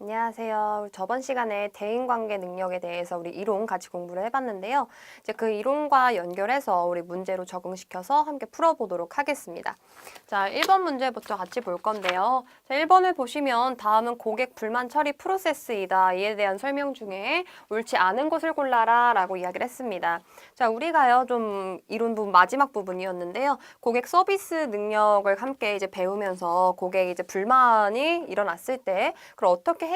안녕하세요. 우리 저번 시간에 대인관계 능력에 대해서 우리 이론 같이 공부를 해봤는데요. 이제 그 이론과 연결해서 우리 문제로 적응시켜서 함께 풀어보도록 하겠습니다. 자, 1번 문제부터 같이 볼 건데요. 자, 1번을 보시면 다음은 고객 불만 처리 프로세스이다. 이에 대한 설명 중에 옳지 않은 것을 골라라 라고 이야기를 했습니다. 자, 우리가요, 좀 이론 부분 마지막 부분이었는데요. 고객 서비스 능력을 함께 이제 배우면서 고객이 이제 불만이 일어났을 때 그걸 어떻게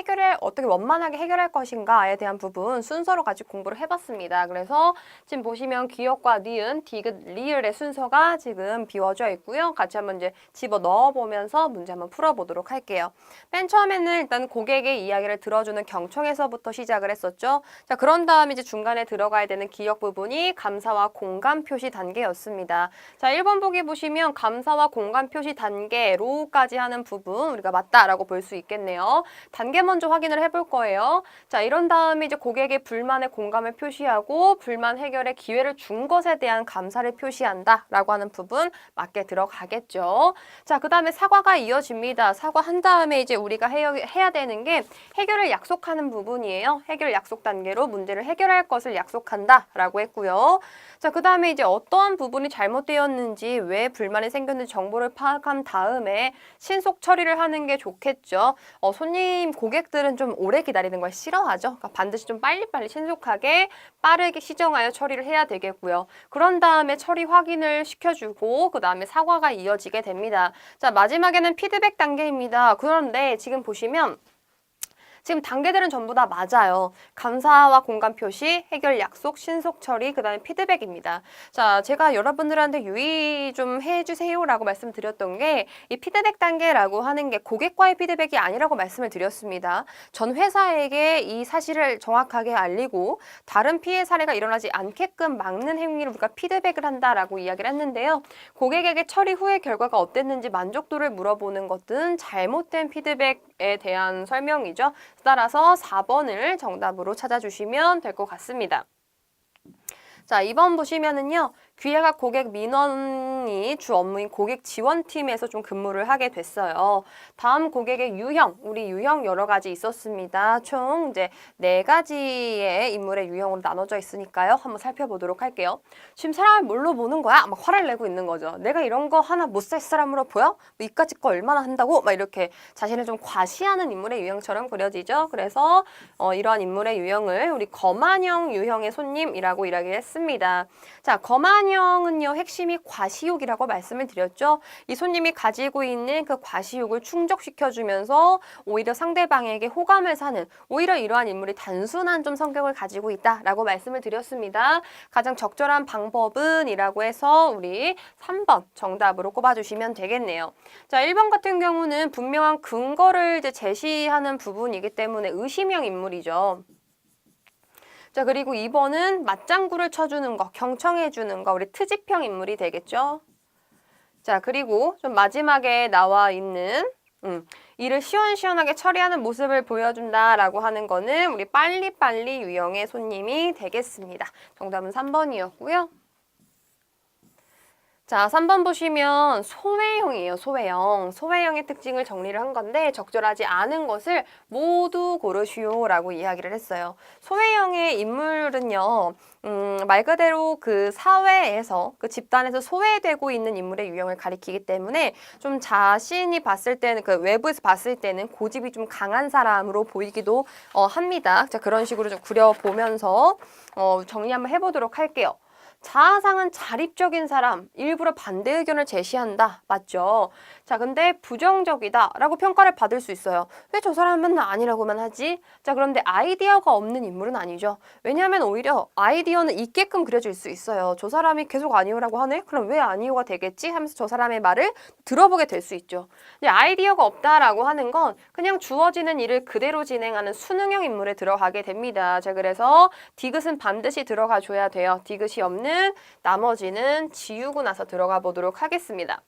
원만하게 해결할 것인가에 대한 부분 순서로 같이 공부를 해봤습니다. 그래서 지금 보시면 기역과 니은, 디귿, 리을의 순서가 지금 비워져 있고요. 같이 한번 이제 집어 넣어보면서 문제 한번 풀어보도록 할게요. 맨 처음에는 일단 고객의 이야기를 들어주는 경청에서부터 시작을 했었죠. 자, 그런 다음 이제 중간에 들어가야 되는 기역 부분이 감사와 공감 표시 단계였습니다. 자, 1번 보기 보시면 감사와 공감 표시 단계로까지 하는 부분 우리가 맞다라고 볼 수 있겠네요. 단계 먼저 확인을 해볼 거예요. 자, 이런 다음에 이제 고객의 불만에 공감을 표시하고 불만 해결의 기회를 준 것에 대한 감사를 표시한다 라고 하는 부분 맞게 들어가겠죠. 자, 그 다음에 사과가 이어집니다. 사과한 다음에 이제 우리가 해야 되는 게 해결을 약속하는 부분이에요. 해결 약속 단계로 문제를 해결할 것을 약속한다 라고 했고요. 자, 그 다음에 이제 어떠한 부분이 잘못되었는지 왜 불만이 생겼는지 정보를 파악한 다음에 신속 처리를 하는 게 좋겠죠. 고객들은 좀 오래 기다리는 걸 싫어하죠. 그러니까 반드시 좀 빨리빨리 신속하게 빠르게 시정하여 처리를 해야 되겠고요. 그런 다음에 처리 확인을 시켜주고 그 다음에 사과가 이어지게 됩니다. 자, 마지막에는 피드백 단계입니다. 그런데 지금 보시면 지금 단계들은 전부 다 맞아요. 감사와 공감 표시, 해결 약속, 신속 처리, 그 다음에 피드백입니다. 자, 제가 여러분들한테 유의 좀 해주세요라고 말씀드렸던 게 이 피드백 단계라고 하는 게 고객과의 피드백이 아니라고 말씀을 드렸습니다. 전 회사에게 이 사실을 정확하게 알리고 다른 피해 사례가 일어나지 않게끔 막는 행위를 우리가 피드백을 한다라고 이야기를 했는데요. 고객에게 처리 후의 결과가 어땠는지 만족도를 물어보는 것은 잘못된 피드백에 대한 설명이죠. 따라서 4번을 정답으로 찾아주시면 될 것 같습니다. 자, 2번 보시면은요. 귀하가 고객 민원이 주 업무인 고객 지원팀에서 좀 근무를 하게 됐어요. 다음 고객의 유형, 우리 유형 여러 가지 있었습니다. 총 이제 4가지의 인물의 유형으로 나눠져 있으니까요. 한번 살펴보도록 할게요. 지금 사람을 뭘로 보는 거야? 막 화를 내고 있는 거죠. 내가 이런 거 하나 못 살 사람으로 보여? 뭐 이까짓 거 얼마나 한다고? 막 이렇게 자신을 좀 과시하는 인물의 유형처럼 그려지죠. 그래서 이러한 인물의 유형을 우리 거만형 유형의 손님이라고 이야기를 했습니다. 자, 거만형은요, 핵심이 과시욕이라고 말씀을 드렸죠. 이 손님이 가지고 있는 그 과시욕을 충족시켜주면서 오히려 상대방에게 호감을 사는, 오히려 이러한 인물이 단순한 좀 성격을 가지고 있다라고 말씀을 드렸습니다. 가장 적절한 방법은 이라고 해서 우리 3번 정답으로 꼽아주시면 되겠네요. 자, 1번 같은 경우는 분명한 근거를 이제 제시하는 부분이기 때문에 의심형 인물이죠. 자, 그리고 2번은 맞장구를 쳐주는 거, 경청해주는 거, 우리 트집형 인물이 되겠죠. 자, 그리고 좀 마지막에 나와 있는 일을 시원시원하게 처리하는 모습을 보여준다라고 하는 거는 우리 빨리빨리 유형의 손님이 되겠습니다. 정답은 3번이었고요. 자, 3번 보시면 소외형이에요. 소외형. 소외형의 특징을 정리를 한 건데 적절하지 않은 것을 모두 고르시오라고 이야기를 했어요. 소외형의 인물은요. 말 그대로 그 사회에서 그 집단에서 소외되고 있는 인물의 유형을 가리키기 때문에 좀 자신이 봤을 때는 그 외부에서 봤을 때는 고집이 좀 강한 사람으로 보이기도 합니다. 자, 그런 식으로 좀 그려보면서 정리 한번 해보도록 할게요. 자아상은 자립적인 사람, 일부러 반대 의견을 제시한다. 맞죠? 자, 근데 부정적이다 라고 평가를 받을 수 있어요. 왜 저 사람은 맨날 아니라고만 하지? 자, 그런데 아이디어가 없는 인물은 아니죠. 왜냐하면 오히려 아이디어는 있게끔 그려질 수 있어요. 저 사람이 계속 아니오라고 하네? 그럼 왜 아니오가 되겠지? 하면서 저 사람의 말을 들어보게 될 수 있죠. 근데 아이디어가 없다라고 하는 건 그냥 주어지는 일을 그대로 진행하는 수능형 인물에 들어가게 됩니다. 자, 그래서 디귿은 반드시 들어가 줘야 돼요. 디귿이 없는 나머지는 지우고 나서 들어가 보도록 하겠습니다.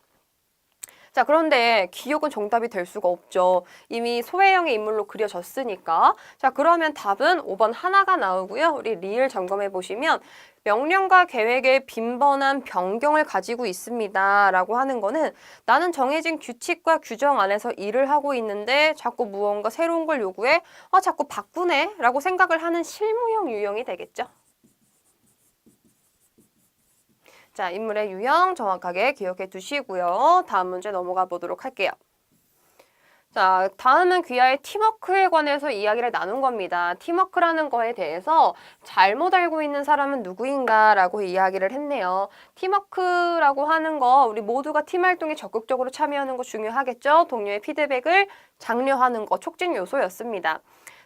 자, 그런데 기억은 정답이 될 수가 없죠. 이미 소외형의 인물로 그려졌으니까. 자, 그러면 답은 5번 하나가 나오고요. 우리 리을 점검해 보시면 명령과 계획의 빈번한 변경을 가지고 있습니다. 라고 하는 거는 나는 정해진 규칙과 규정 안에서 일을 하고 있는데 자꾸 무언가 새로운 걸 요구해? 자꾸 바꾸네? 라고 생각을 하는 실무형 유형이 되겠죠. 자, 인물의 유형 정확하게 기억해 두시고요. 다음 문제 넘어가 보도록 할게요. 자, 다음은 귀하의 팀워크에 관해서 이야기를 나눈 겁니다. 팀워크라는 거에 대해서 잘못 알고 있는 사람은 누구인가 라고 이야기를 했네요. 팀워크라고 하는 거 우리 모두가 팀 활동에 적극적으로 참여하는 거 중요하겠죠? 동료의 피드백을 장려하는 거 촉진 요소였습니다.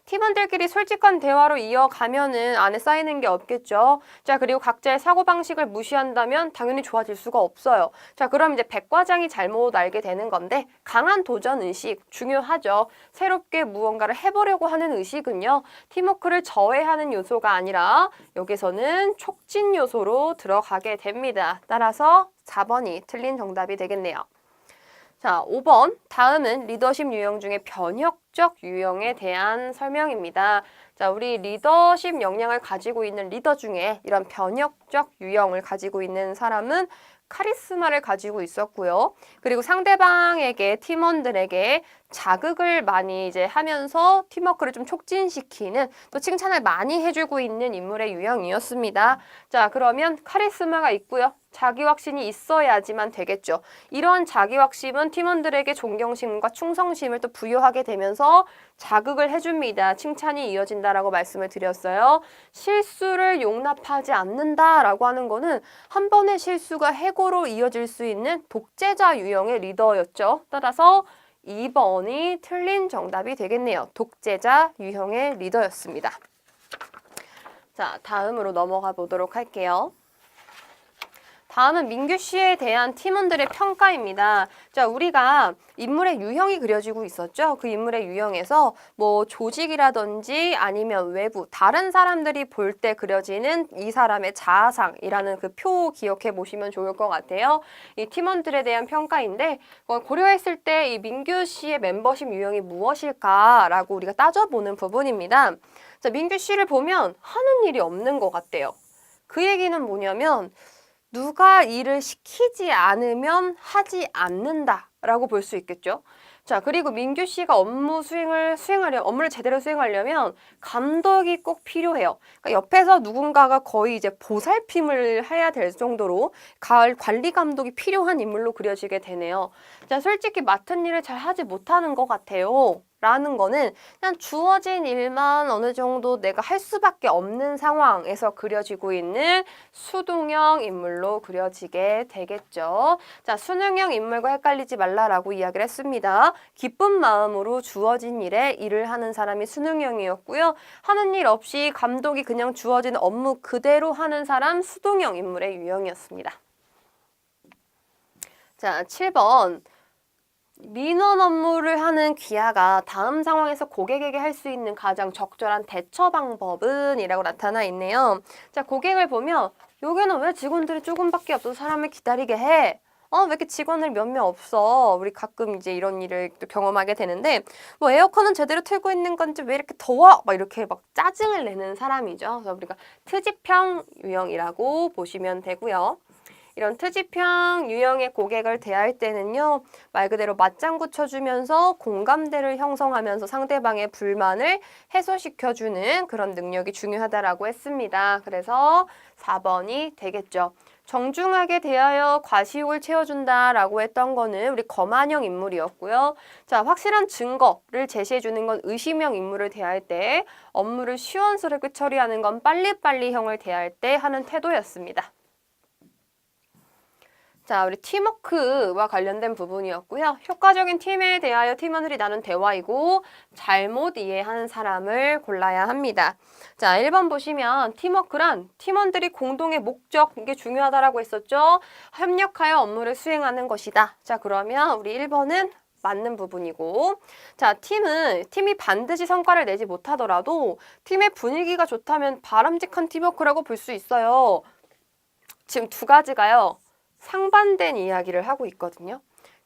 팀원들끼리 솔직한 대화로 이어가면은 안에 쌓이는 게 없겠죠. 자, 그리고 각자의 사고방식을 무시한다면 당연히 좋아질 수가 없어요. 자, 그럼 이제 백과장이 잘못 알게 되는 건데 강한 도전 의식 중요하죠. 새롭게 무언가를 해보려고 하는 의식은요. 팀워크를 저해하는 요소가 아니라 여기서는 촉진 요소로 들어가게 됩니다. 따라서 4번이 틀린 정답이 되겠네요. 자, 5번. 다음은 리더십 유형 중에 변혁적 유형에 대한 설명입니다. 자, 우리 리더십 역량을 가지고 있는 리더 중에 이런 변혁적 유형을 가지고 있는 사람은 카리스마를 가지고 있었고요. 그리고 상대방에게 팀원들에게 자극을 많이 이제 하면서 팀워크를 좀 촉진시키는 또 칭찬을 많이 해주고 있는 인물의 유형이었습니다. 자, 그러면 카리스마가 있고요. 자기 확신이 있어야지만 되겠죠. 이런 자기 확신은 팀원들에게 존경심과 충성심을 또 부여하게 되면서 자극을 해줍니다. 칭찬이 이어진다라고 말씀을 드렸어요. 실수를 용납하지 않는다라고 하는 거는 한 번의 실수가 해고로 이어질 수 있는 독재자 유형의 리더였죠. 따라서 2번이 틀린 정답이 되겠네요. 독재자 유형의 리더였습니다. 자, 다음으로 넘어가 보도록 할게요. 다음은 민규 씨에 대한 팀원들의 평가입니다. 자, 우리가 인물의 유형이 그려지고 있었죠. 그 인물의 유형에서 뭐 조직이라든지 아니면 외부 다른 사람들이 볼 때 그려지는 이 사람의 자아상이라는 그 표 기억해 보시면 좋을 것 같아요. 이 팀원들에 대한 평가인데 고려했을 때 이 민규 씨의 멤버십 유형이 무엇일까라고 우리가 따져보는 부분입니다. 자, 민규 씨를 보면 하는 일이 없는 것 같대요. 그 얘기는 뭐냐면 누가 일을 시키지 않으면 하지 않는다라고 볼 수 있겠죠. 자, 그리고 민규 씨가 업무를 제대로 수행하려면 감독이 꼭 필요해요. 그러니까 옆에서 누군가가 거의 이제 보살핌을 해야 될 정도로 관리 감독이 필요한 인물로 그려지게 되네요. 자, 솔직히 맡은 일을 잘 하지 못하는 것 같아요. 라는 거는 그냥 주어진 일만 어느 정도 내가 할 수밖에 없는 상황에서 그려지고 있는 수동형 인물로 그려지게 되겠죠. 자, 수능형 인물과 헷갈리지 말라라고 이야기를 했습니다. 기쁜 마음으로 주어진 일에 일을 하는 사람이 수능형이었고요. 하는 일 없이 감독이 그냥 주어진 업무 그대로 하는 사람 수동형 인물의 유형이었습니다. 자, 7번. 민원 업무를 하는 귀하가 다음 상황에서 고객에게 할 수 있는 가장 적절한 대처 방법은? 이라고 나타나 있네요. 자, 고객을 보면 여기는 왜 직원들이 조금밖에 없어서 사람을 기다리게 해? 왜 이렇게 직원을 몇 명 없어? 우리 가끔 이제 이런 일을 또 경험하게 되는데 뭐 에어컨은 제대로 틀고 있는 건지 왜 이렇게 더워? 막 이렇게 막 짜증을 내는 사람이죠. 그래서 우리가 트집형 유형이라고 보시면 되고요. 이런 트집형 유형의 고객을 대할 때는요, 말 그대로 맞장구 쳐주면서 공감대를 형성하면서 상대방의 불만을 해소시켜주는 그런 능력이 중요하다라고 했습니다. 그래서 4번이 되겠죠. 정중하게 대하여 과시욕을 채워준다라고 했던 거는 우리 거만형 인물이었고요. 자, 확실한 증거를 제시해주는 건 의심형 인물을 대할 때, 업무를 시원스럽게 처리하는 건 빨리빨리형을 대할 때 하는 태도였습니다. 자, 우리 팀워크와 관련된 부분이었고요. 효과적인 팀에 대하여 팀원들이 나눈 대화이고 잘못 이해한 사람을 골라야 합니다. 자, 1번 보시면 팀워크란 팀원들이 공동의 목적, 이게 중요하다라고 했었죠. 협력하여 업무를 수행하는 것이다. 자, 그러면 우리 1번은 맞는 부분이고, 자, 팀이 반드시 성과를 내지 못하더라도 팀의 분위기가 좋다면 바람직한 팀워크라고 볼 수 있어요. 지금 두 가지가요. 상반된 이야기를 하고 있거든요.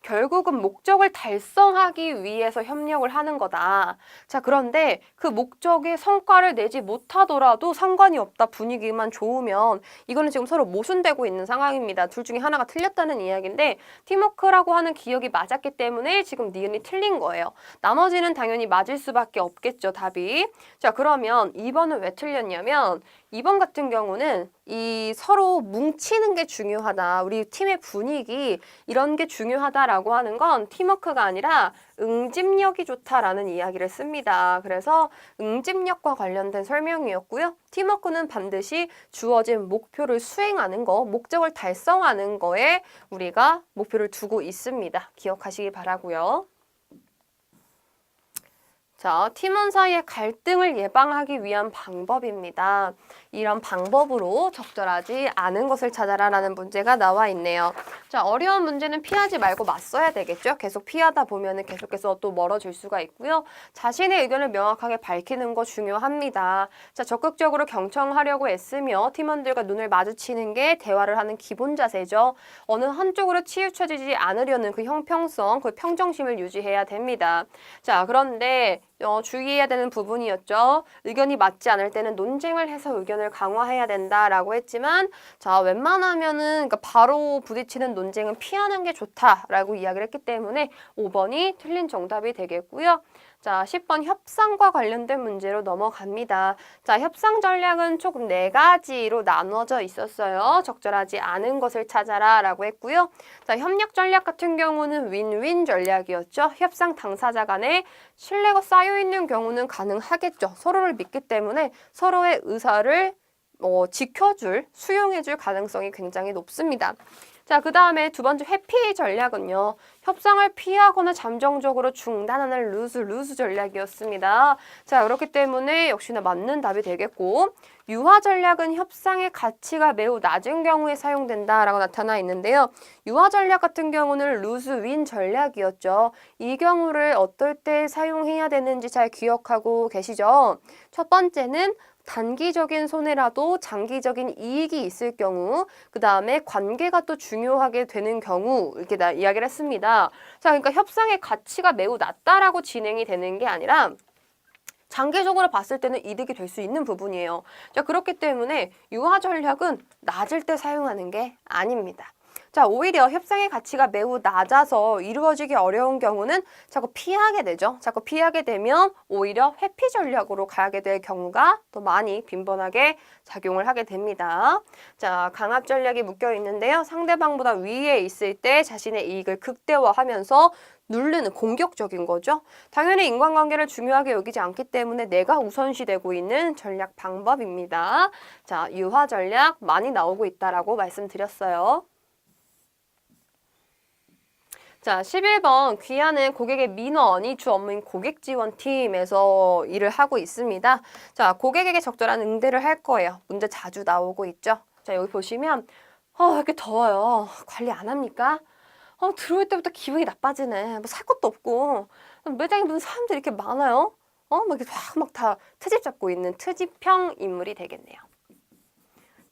결국은 목적을 달성하기 위해서 협력을 하는 거다. 자, 그런데 그 목적의 성과를 내지 못하더라도 상관이 없다. 분위기만 좋으면 이거는 지금 서로 모순되고 있는 상황입니다. 둘 중에 하나가 틀렸다는 이야기인데 팀워크라고 하는 기억이 맞았기 때문에 지금 니은이 틀린 거예요. 나머지는 당연히 맞을 수밖에 없겠죠, 답이. 자, 그러면 2번은 왜 틀렸냐면 2번 같은 경우는 이 서로 뭉치는 게 중요하다. 우리 팀의 분위기 이런 게 중요하다라고 하는 건 팀워크가 아니라 응집력이 좋다라는 이야기를 씁니다. 그래서 응집력과 관련된 설명이었고요. 팀워크는 반드시 주어진 목표를 수행하는 거, 목적을 달성하는 거에 우리가 목표를 두고 있습니다. 기억하시기 바라고요. 자, 팀원 사이의 갈등을 예방하기 위한 방법입니다. 이런 방법으로 적절하지 않은 것을 찾아라라는 문제가 나와 있네요. 자, 어려운 문제는 피하지 말고 맞서야 되겠죠. 계속 피하다 보면은 계속해서 또 멀어질 수가 있고요. 자신의 의견을 명확하게 밝히는 거 중요합니다. 자, 적극적으로 경청하려고 애쓰며 팀원들과 눈을 마주치는 게 대화를 하는 기본 자세죠. 어느 한쪽으로 치우쳐지지 않으려는 그 형평성, 그 평정심을 유지해야 됩니다. 자, 그런데 주의해야 되는 부분이었죠. 의견이 맞지 않을 때는 논쟁을 해서 의견을 강화해야 된다라고 했지만 자, 웬만하면은 그러니까 바로 부딪히는 논쟁은 피하는 게 좋다라고 이야기를 했기 때문에 5번이 틀린 정답이 되겠고요. 자, 10번 협상과 관련된 문제로 넘어갑니다. 자, 협상 전략은 총 4가지로 나누어져 있었어요. 적절하지 않은 것을 찾아라 라고 했고요. 자, 협력 전략 같은 경우는 윈윈 전략이었죠. 협상 당사자 간에 신뢰가 쌓여있는 경우는 가능하겠죠. 서로를 믿기 때문에 서로의 의사를 지켜줄, 수용해줄 가능성이 굉장히 높습니다. 자, 그 다음에 두 번째 회피 전략은요. 협상을 피하거나 잠정적으로 중단하는 루즈 전략이었습니다. 자, 그렇기 때문에 역시나 맞는 답이 되겠고 유화 전략은 협상의 가치가 매우 낮은 경우에 사용된다라고 나타나 있는데요. 유화 전략 같은 경우는 루즈 윈 전략이었죠. 이 경우를 어떨 때 사용해야 되는지 잘 기억하고 계시죠? 첫 번째는 단기적인 손해라도 장기적인 이익이 있을 경우, 그 다음에 관계가 또 중요하게 되는 경우 이렇게 이야기를 했습니다. 자, 그러니까 협상의 가치가 매우 낮다라고 진행이 되는 게 아니라 장기적으로 봤을 때는 이득이 될 수 있는 부분이에요. 자, 그렇기 때문에 유화 전략은 낮을 때 사용하는 게 아닙니다. 자, 오히려 협상의 가치가 매우 낮아서 이루어지기 어려운 경우는 자꾸 피하게 되죠. 자꾸 피하게 되면 오히려 회피 전략으로 가게 될 경우가 더 많이 빈번하게 작용을 하게 됩니다. 자, 강압 전략이 묶여 있는데요. 상대방보다 위에 있을 때 자신의 이익을 극대화하면서 누르는 공격적인 거죠. 당연히 인간관계를 중요하게 여기지 않기 때문에 내가 우선시되고 있는 전략 방법입니다. 자, 유화 전략 많이 나오고 있다라고 말씀드렸어요. 자, 11번 귀하는 고객의 민원이 주 업무인 고객지원팀에서 일을 하고 있습니다. 자, 고객에게 적절한 응대를 할 거예요. 문제 자주 나오고 있죠. 자, 여기 보시면 왜 이렇게 더워요. 관리 안 합니까? 들어올 때부터 기분이 나빠지네. 뭐 살 것도 없고 매장에 무슨 사람들이 이렇게 많아요. 막 이렇게 막 다 트집 잡고 있는 트집형 인물이 되겠네요.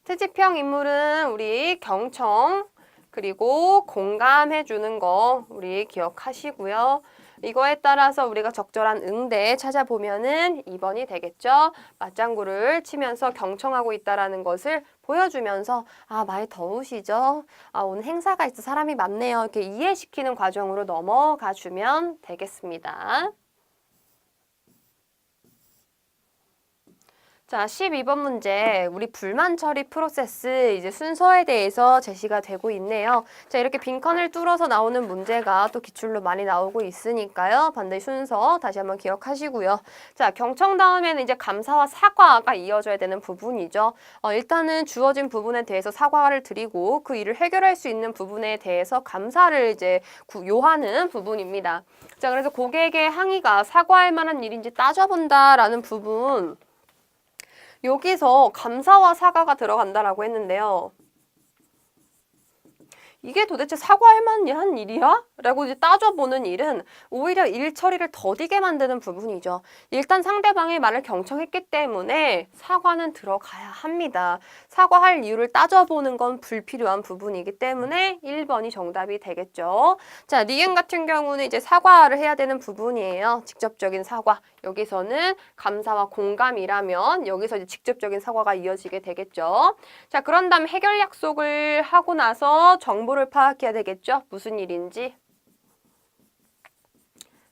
트집형 인물은 우리 경청 그리고 공감해 주는 거 우리 기억하시고요. 이거에 따라서 우리가 적절한 응대 찾아보면은 2번이 되겠죠. 맞장구를 치면서 경청하고 있다라는 것을 보여주면서 많이 더우시죠? 오늘 행사가 있어 사람이 많네요. 이렇게 이해시키는 과정으로 넘어가 주면 되겠습니다. 자, 12번 문제. 우리 불만 처리 프로세스 이제 순서에 대해서 제시가 되고 있네요. 자, 이렇게 빈칸을 뚫어서 나오는 문제가 또 기출로 많이 나오고 있으니까요. 반드시 순서 다시 한번 기억하시고요. 자, 경청 다음에는 이제 감사와 사과가 이어져야 되는 부분이죠. 일단은 주어진 부분에 대해서 사과를 드리고 그 일을 해결할 수 있는 부분에 대해서 감사를 이제 요하는 부분입니다. 자, 그래서 고객의 항의가 사과할 만한 일인지 따져본다라는 부분. 여기서 감사와 사과가 들어간다라고 했는데요. 이게 도대체 사과할 만한 일이야? 라고 이제 따져보는 일은 오히려 일 처리를 더디게 만드는 부분이죠. 일단 상대방의 말을 경청했기 때문에 사과는 들어가야 합니다. 사과할 이유를 따져보는 건 불필요한 부분이기 때문에 1번이 정답이 되겠죠. 자, 니은 같은 경우는 이제 사과를 해야 되는 부분이에요. 직접적인 사과. 여기서는 감사와 공감이라면 여기서 이제 직접적인 사과가 이어지게 되겠죠. 자, 그런 다음 해결 약속을 하고 나서 정보를 파악해야 되겠죠. 무슨 일인지.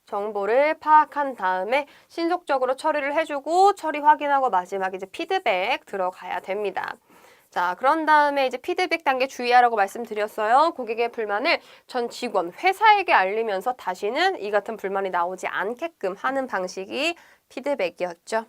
정보를 파악한 다음에 신속적으로 처리를 해주고 처리 확인하고 마지막에 이제 피드백 들어가야 됩니다. 자, 그런 다음에 이제 피드백 단계 주의하라고 말씀드렸어요. 고객의 불만을 전 직원, 회사에게 알리면서 다시는 이 같은 불만이 나오지 않게끔 하는 방식이 피드백이었죠.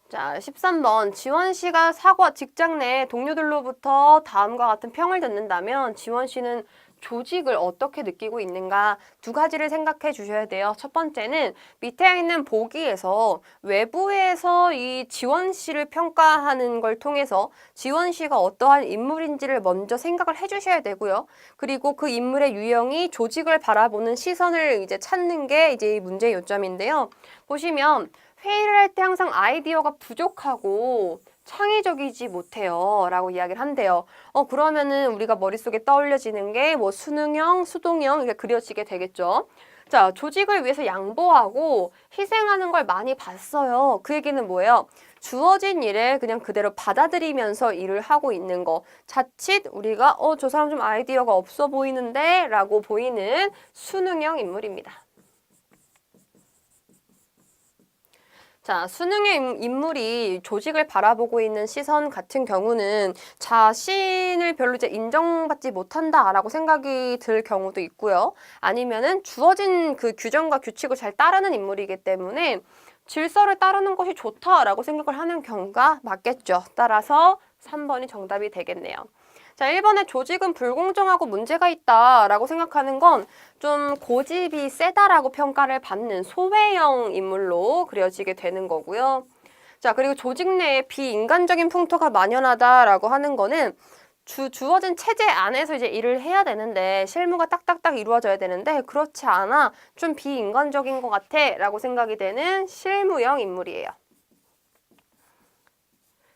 자, 13번. 지원 씨가 직장 내 동료들로부터 다음과 같은 평을 듣는다면 지원 씨는 조직을 어떻게 느끼고 있는가 두 가지를 생각해 주셔야 돼요. 첫 번째는 밑에 있는 보기에서 외부에서 이 지원 씨를 평가하는 걸 통해서 지원 씨가 어떠한 인물인지를 먼저 생각을 해 주셔야 되고요. 그리고 그 인물의 유형이 조직을 바라보는 시선을 이제 찾는 게 이제 이 문제의 요점인데요. 보시면 회의를 할 때 항상 아이디어가 부족하고 창의적이지 못해요 라고 이야기를 한대요. 그러면은 우리가 머릿속에 떠올려지는 게 뭐 수능형, 수동형 이렇게 그려지게 되겠죠. 자, 조직을 위해서 양보하고 희생하는 걸 많이 봤어요. 그 얘기는 뭐예요? 주어진 일을 그냥 그대로 받아들이면서 일을 하고 있는 거. 자칫 우리가 저 사람 좀 아이디어가 없어 보이는데 라고 보이는 수능형 인물입니다. 자, 수능의 인물이 조직을 바라보고 있는 시선 같은 경우는 자신을 별로 이제 인정받지 못한다라고 생각이 들 경우도 있고요. 아니면은 주어진 그 규정과 규칙을 잘 따르는 인물이기 때문에 질서를 따르는 것이 좋다라고 생각을 하는 경우가 많겠죠. 따라서 3번이 정답이 되겠네요. 자, 1번에 조직은 불공정하고 문제가 있다라고 생각하는 건 좀 고집이 세다라고 평가를 받는 소외형 인물로 그려지게 되는 거고요. 자, 그리고 조직 내에 비인간적인 풍토가 만연하다라고 하는 거는 주어진 체제 안에서 이제 일을 해야 되는데 실무가 딱딱딱 이루어져야 되는데 그렇지 않아 좀 비인간적인 것 같아 라고 생각이 되는 실무형 인물이에요.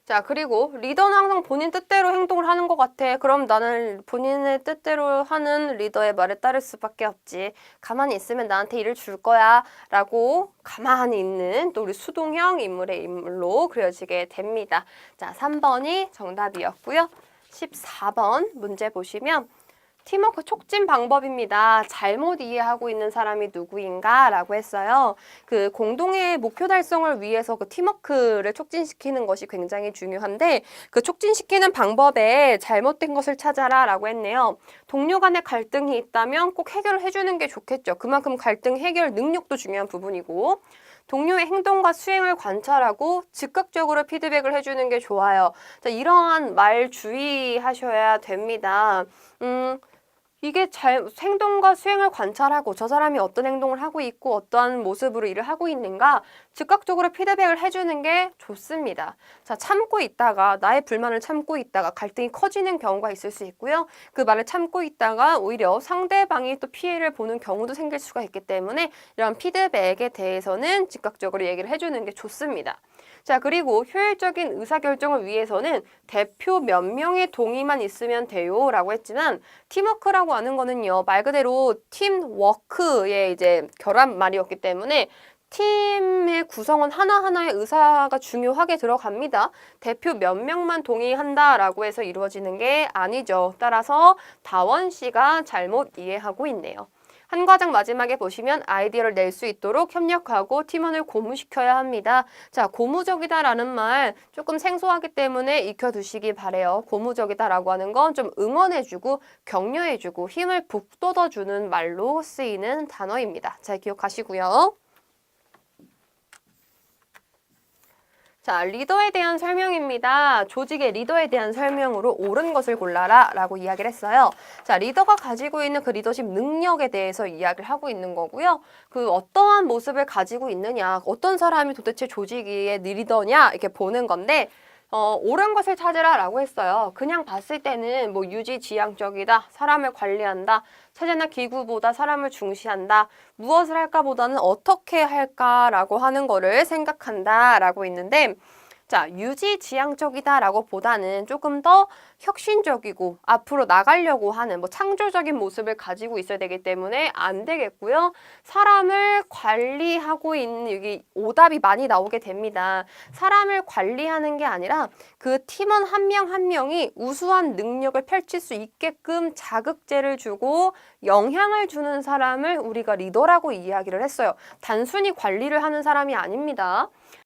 자, 그리고 리더는 항상 본인 뜻대로 행동을 하는 것 같아. 그럼 나는 본인의 뜻대로 하는 리더의 말에 따를 수밖에 없지. 가만히 있으면 나한테 일을 줄 거야. 라고 가만히 있는 또 우리 수동형 인물로 그려지게 됩니다. 자, 3번이 정답이었고요. 14번 문제 보시면 팀워크 촉진 방법입니다. 잘못 이해하고 있는 사람이 누구인가? 라고 했어요. 그 공동의 목표 달성을 위해서 그 팀워크를 촉진시키는 것이 굉장히 중요한데 그 촉진시키는 방법에 잘못된 것을 찾아라 라고 했네요. 동료 간의 갈등이 있다면 꼭 해결을 해주는 게 좋겠죠. 그만큼 갈등 해결 능력도 중요한 부분이고 동료의 행동과 수행을 관찰하고 즉각적으로 피드백을 해주는 게 좋아요. 자, 이러한 말 주의하셔야 됩니다. 이게 행동과 수행을 관찰하고 저 사람이 어떤 행동을 하고 있고 어떠한 모습으로 일을 하고 있는가 즉각적으로 피드백을 해주는 게 좋습니다. 자, 참고 있다가 나의 불만을 참고 있다가 갈등이 커지는 경우가 있을 수 있고요. 그 말을 참고 있다가 오히려 상대방이 또 피해를 보는 경우도 생길 수가 있기 때문에 이런 피드백에 대해서는 즉각적으로 얘기를 해주는 게 좋습니다. 자, 그리고 효율적인 의사결정을 위해서는 대표 몇 명의 동의만 있으면 돼요 라고 했지만 팀워크라고 하는 거는요 말 그대로 팀워크의 이제 결합말이었기 때문에 팀의 구성원 하나하나의 의사가 중요하게 들어갑니다. 대표 몇 명만 동의한다라고 해서 이루어지는 게 아니죠. 따라서 다원 씨가 잘못 이해하고 있네요. 한 과정 마지막에 보시면 아이디어를 낼 수 있도록 협력하고 팀원을 고무시켜야 합니다. 자, 고무적이다라는 말 조금 생소하기 때문에 익혀두시기 바래요. 고무적이다라고 하는 건 좀 응원해주고 격려해주고 힘을 북돋아주는 말로 쓰이는 단어입니다. 잘 기억하시고요. 자, 리더에 대한 설명입니다. 조직의 리더에 대한 설명으로 옳은 것을 골라라 라고 이야기를 했어요. 자, 리더가 가지고 있는 그 리더십 능력에 대해서 이야기를 하고 있는 거고요. 그 어떠한 모습을 가지고 있느냐, 어떤 사람이 도대체 조직의 리더냐 이렇게 보는 건데 옳은 것을 찾으라라고 했어요. 그냥 봤을 때는 뭐 유지지향적이다, 사람을 관리한다, 체제나 기구보다 사람을 중시한다, 무엇을 할까보다는 어떻게 할까라고 하는 거를 생각한다라고 있는데, 자, 유지지향적이다라고 보다는 조금 더 혁신적이고 앞으로 나가려고 하는 뭐 창조적인 모습을 가지고 있어야 되기 때문에 안 되겠고요. 사람을 관리하고 있는 여기 오답이 많이 나오게 됩니다. 사람을 관리하는 게 아니라 그 팀원 한 명 한 명이 우수한 능력을 펼칠 수 있게끔 자극제를 주고 영향을 주는 사람을 우리가 리더라고 이야기를 했어요. 단순히 관리를 하는 사람이 아닙니다.